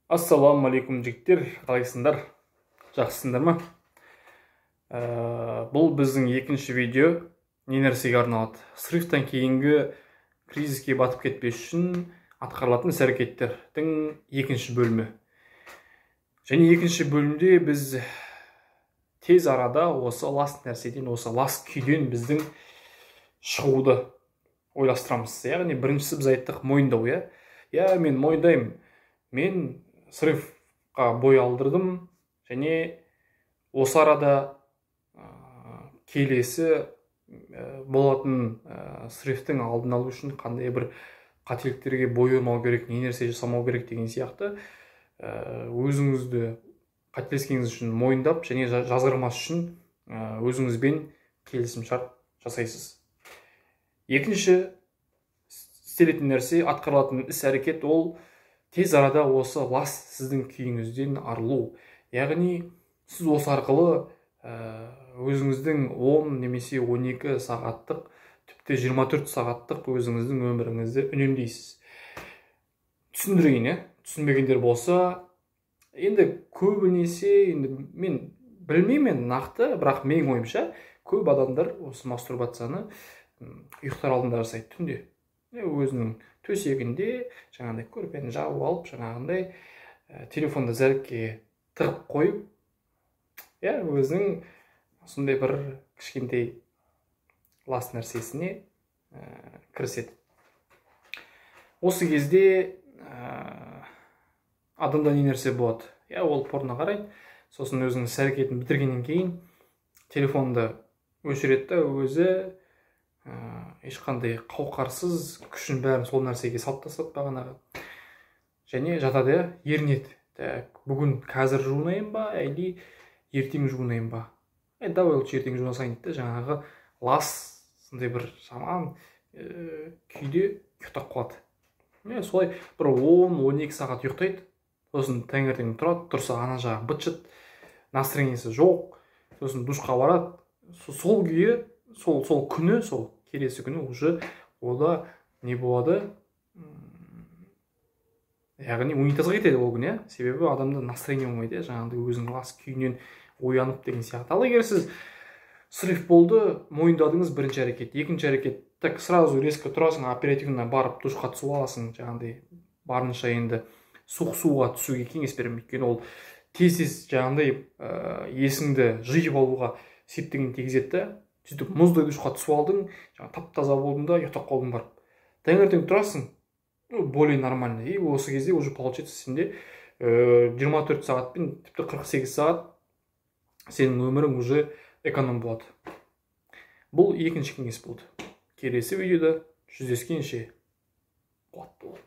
Ассалаумағалейкум жігіттер, қалайсыңдар? Жақсысыңдар ма? Бұл біздің екінші видео. Не нәрсеге арналады? Срывтан кейінгі кризиске батып кетпес үшін атқарылатын іс-әрекеттердің екінші бөлімі. Және екінші бөлімде біз тез арада осы лас нәрседен, осы лас күйден біздің шығуды ойластырамыз. Яғни біріншісі біз айттық мойындау, мен мойындаймын. Мен срывқа бой алдырдым, және осы арада келесі болатын срывтың алдын алу үшін қандай бір қателіктерге бой ұрмау керек, не нәрсе жасамау керек деген сияқты өзіңізді қателескеніңіз үшін мойындап және жазғырмас үшін өзіңізбен келісімшарт жасайсыз. Екінші істелетін нәрсе, атқарылатын іс-әрекет, ол тез арада осы лас сіздің күйіңізден арылу. Яғни сіз осы арқылы өзіңіздің 10 немесе 12 сағаттық, тіпті 24 сағаттық өзіңіздің өміріңізді үнемдейсіз. Түсіндірейін, түсінбегендер болса, енді көбінесе, мен білмеймін нақты, бірақ менің ойымша көп адамдар осы мастурбацияны ұйықтар алдында жасайды, түнде. Өзінің төсегінде жаңағындай көрпені жауып алып, жаңағындай телефонды зәрікке тығып қойып, өзінің сондай бір кішкентай лас нәрсесіне кіріседі. Осы кезде адамда не нәрсе болады? Ол порно қарайды, сосын өзінің іс-әрекетін бітіргеннен кейін телефонды өшіреді, өзі ешқандай қауқарсыз күшін бәрін сол нәрсеге салып тастады бағанағы. Және жатады, ерінеді. Бүгін қазір жуынайын ба, әлде ертең жуынайын ба? Давай лучше ертең жуынасайын дейді, жаңағы лас сондай бір жаман күйде ұйықтап қалады. Солай бір 10-12 сағат ұйықтайды, сосын таңертең тұрады, тұрса ана жағы быт-шыт, настроениесі жоқ, сосын душқа барады. Сол күйі, сол күні, сол келесі күні уже ода не болады? Яғни унитазға кетеді ол күн, себебі адамда настроение болмайды, жаңағыдай өзінің лас күйінен оянып деген сияқты. Ал егер сіз срыв болды, мойындадыңыз, бірінші әрекет. Екінші әрекет, так сразу резко тұрасың, оперативно барып душқа түсіп аласың, жаңағыдай барынша енді суық суға түсуге кеңес беремін. Өйткені ол тез жаңағыдай есіңді жиып алуға септігін тигізеді. Сөйтіп мұздай душқа түсіп алдың, тап-таза болдың да ұйықтап қалдың барып. Таңертең тұрасың, более нормально. И осы кезде уже получается сенде 24 сағат пен тіпті 48 сағат сенің өмірің уже эконом болады. Бұл екінші кеңес болды. Келесі видеода жүздескенше. Қуатты бол.